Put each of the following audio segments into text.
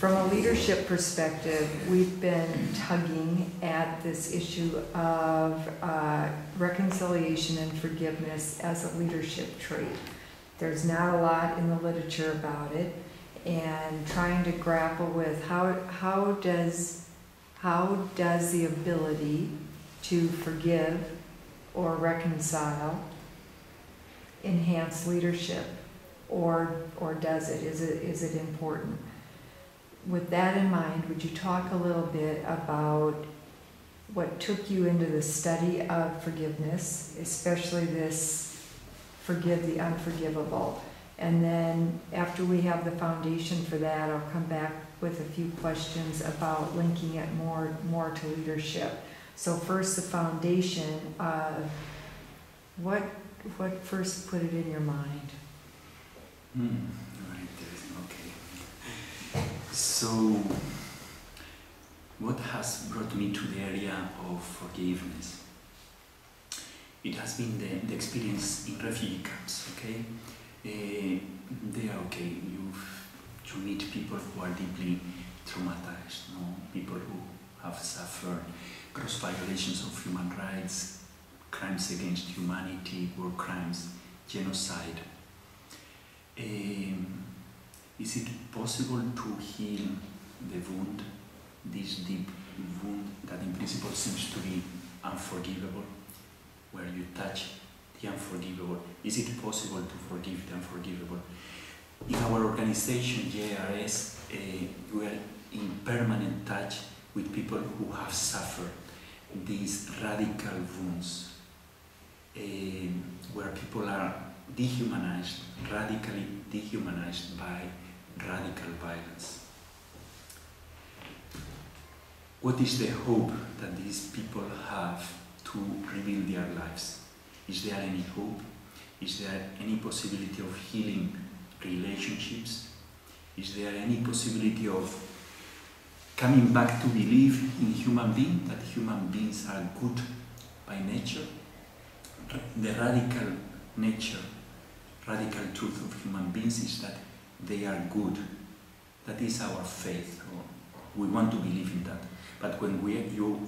From a leadership perspective, we've been tugging at this issue of reconciliation and forgiveness as a leadership trait. There's not a lot in the literature about it, and trying to grapple with how does the ability to forgive or reconcile enhance leadership, or does it? Is it important? With that in mind, would you talk a little bit about what took you into the study of forgiveness, especially this forgive the unforgivable? And then after we have the foundation for that, I'll come back with a few questions about linking it more to leadership. So first, the foundation of what first put it in your mind? Right, okay. So, what has brought me to the area of forgiveness? It has been the experience in refugee camps, okay? They are okay. You meet people who are deeply traumatized, no? People who have suffered gross violations of human rights, crimes against humanity, war crimes, genocide. Is it possible to heal the wound, this deep wound that in principle seems to be unforgivable, where you touch the unforgivable? Is it possible to forgive the unforgivable? In our organization, JRS, we are in permanent touch with people who have suffered these radical wounds, where people are dehumanized, radically dehumanized by radical violence. What is the hope that these people have to rebuild their lives? Is there any hope? Is there any possibility of healing relationships? Is there any possibility of coming back to believe in human beings, that human beings are good by nature? The radical nature, radical truth of human beings is that they are good. That is our faith. We want to believe in that. But when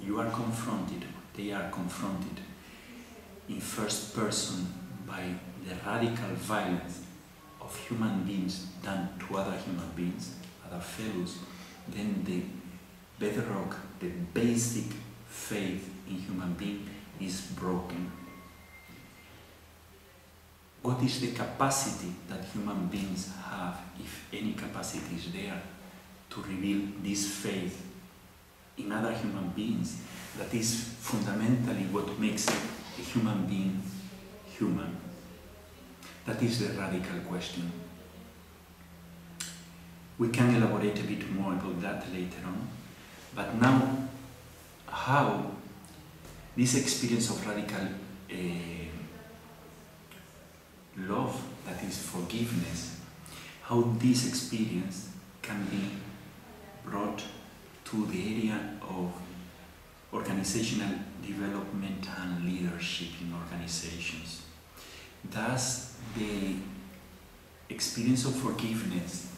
you are confronted, they are confronted in first person by the radical violence of human beings done to other human beings, other fellows, then the bedrock, the basic faith in human being is broken. What is the capacity that human beings have, if any capacity is there, to reveal this faith in other human beings? That is fundamentally what makes a human being human. That is the radical question. We can elaborate a bit more about that later on. But now, how this experience of radical love, that is forgiveness, how this experience can be brought to the area of organizational development and leadership in organizations. Does the experience of forgiveness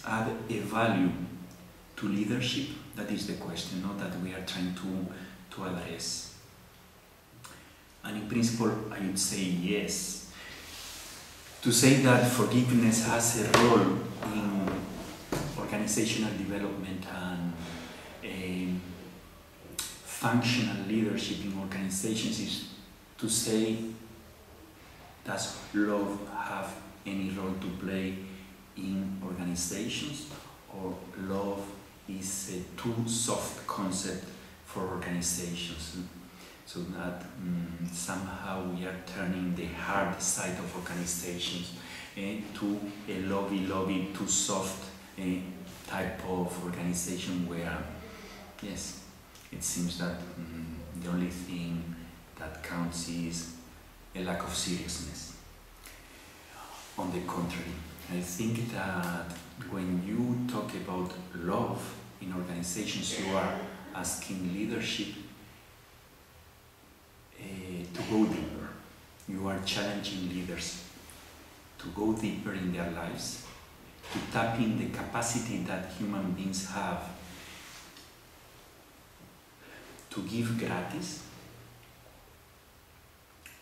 add a value to leadership? That is the question, no, that we are trying to address. And in principle, I would say yes. To say that forgiveness has a role in organizational development and functional leadership in organizations is to say, does love have any role to play in organizations, or love is a too soft concept for organizations? So that somehow we are turning the hard side of organizations to a lovey, too soft type of organization where, yes, it seems that the only thing that counts is a lack of seriousness. On the contrary, I think that when you talk about love in organizations, you are asking leadership to go deeper. You are challenging leaders to go deeper in their lives, to tap in the capacity that human beings have to give gratis,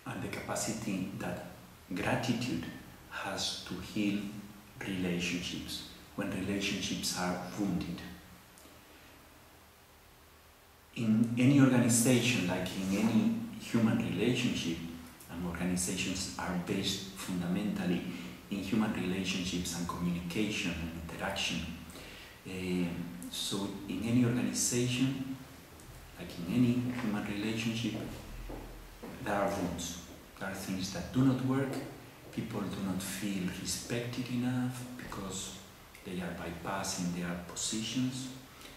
and the capacity that gratitude has to heal relationships when relationships are wounded. In any organization, like in any human relationship, and organizations are based fundamentally in human relationships and communication and interaction. So in any organization, like in any human relationship, there are wounds. There are things that do not work. People do not feel respected enough because they are bypassing their positions.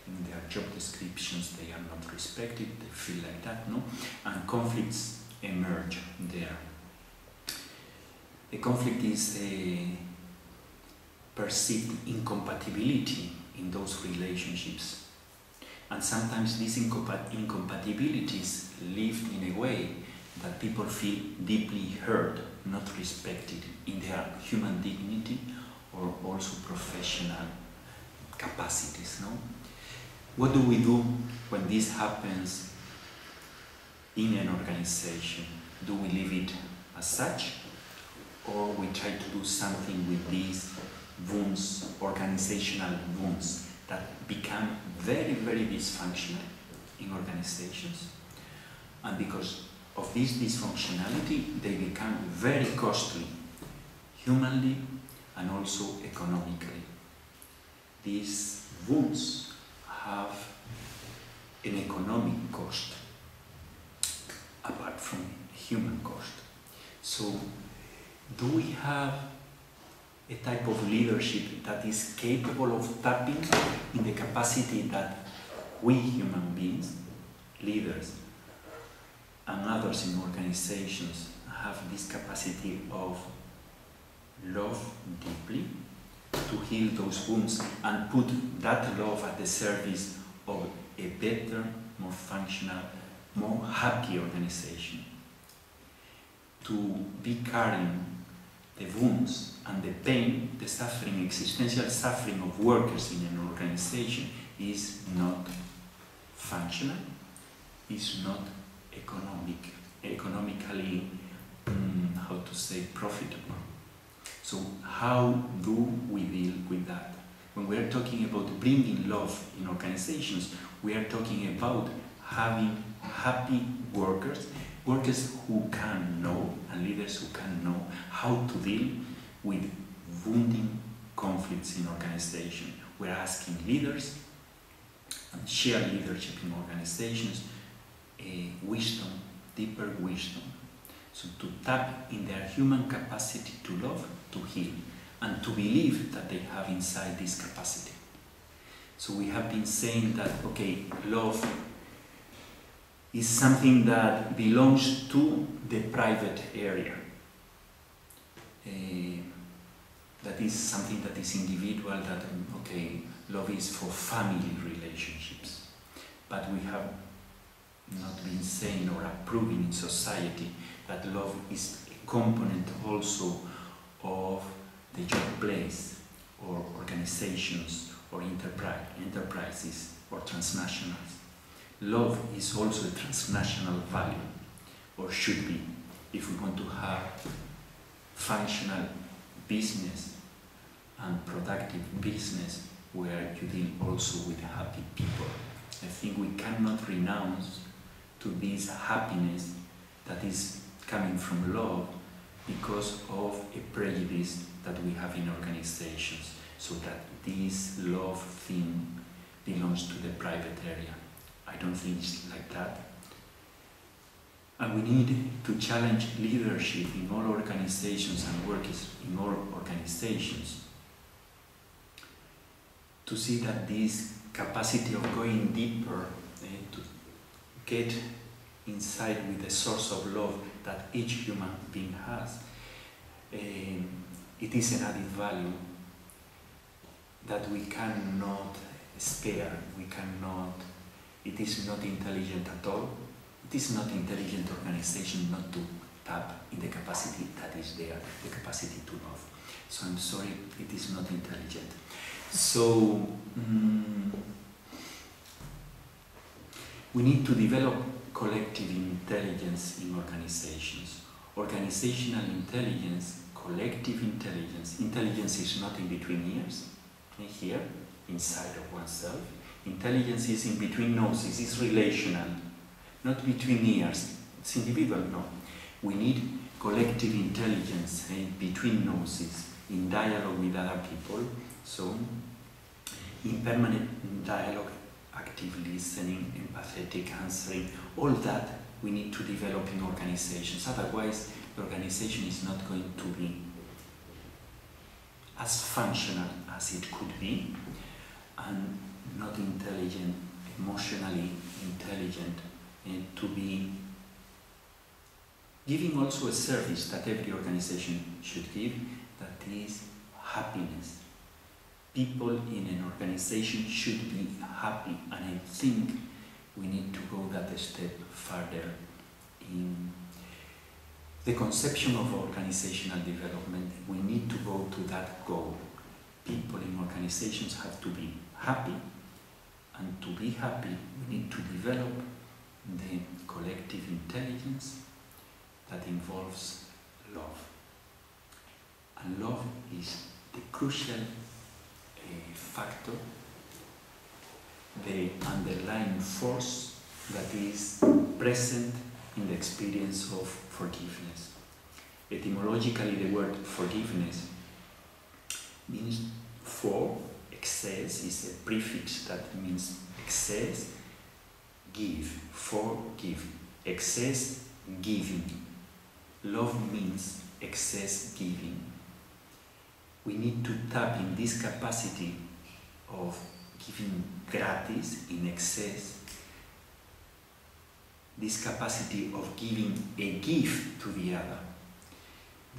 In their job descriptions, they are not respected. They feel like that, no? And conflicts emerge there. The conflict is a perceived incompatibility in those relationships. And sometimes these incompatibilities live in a way that people feel deeply hurt, not respected in their human dignity or also professional capacities, no? What do we do when this happens in an organization? Do we leave it as such, or we try to do something with these wounds, organizational wounds, that become very, very dysfunctional in organizations? And because of this dysfunctionality, they become very costly, humanly and also economically. These wounds have an economic cost apart from human cost. So, do we have a type of leadership that is capable of tapping in the capacity that we human beings, leaders, and others in organizations have this capacity of love deeply, to heal those wounds and put that love at the service of a better, more functional, more happy organization? To be carrying the wounds and the pain, the suffering, existential suffering of workers in an organization is not functional, is not economically, how to say, profitable. So how do we deal with that? When we are talking about bringing love in organizations, we are talking about having happy workers, workers who can know, and leaders who can know how to deal with wounding conflicts in organization. We're asking leaders and shared leadership in organizations wisdom, deeper wisdom. So to tap in their human capacity to love, to heal, and to believe that they have inside this capacity. So we have been saying that, okay, love is something that belongs to the private area. That is something that is individual, that, okay, love is for family relationships. But we have not been saying or approving in society that love is a component also of the job place or organizations or enterprises or transnationals. Love is also a transnational value, or should be, if we want to have functional business and productive business where you deal also with happy people. I think we cannot renounce to this happiness that is coming from love because of a prejudice that we have in organizations, so that this love thing belongs to the private area. I don't think it's like that. And we need to challenge leadership in all organizations and workers in all organizations to see that this capacity of going deeper, to get inside with the source of love that each human being has, it is an added value that we cannot spare, it is not intelligent at all. It is not intelligent organization not to tap in the capacity that is there, the capacity to love. So I'm sorry, it is not intelligent. So we need to develop collective intelligence in organizations. Organizational intelligence, collective intelligence. Intelligence is not in between ears, here, inside of oneself. Intelligence is in between noses, it's relational, not between ears. It's individual, no. We need collective intelligence between noses, in dialogue with other people, so in permanent dialogue, active listening, empathetic answering, all that we need to develop in organizations. Otherwise, the organization is not going to be as functional as it could be, and not intelligent, emotionally intelligent, and to be giving also a service that every organization should give, that is happiness. People in an organization should be happy, and I think we need to go that step further in the conception of organizational development. We need to go to that goal. People in organizations have to be happy, and to be happy, we need to develop the collective intelligence that involves love. And love is the crucial factor, the underlying force that is present in the experience of forgiveness. Etymologically, the word forgiveness means for, excess is a prefix that means excess, give, forgive, excess, giving. Love means excess giving. We need to tap in this capacity of giving gratis, in excess, this capacity of giving a gift to the other.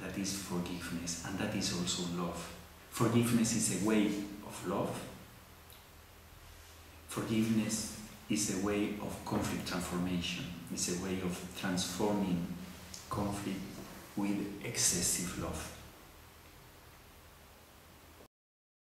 That is forgiveness, and that is also love. Forgiveness is a way of love. Forgiveness is a way of conflict transformation. It's a way of transforming conflict with excessive love.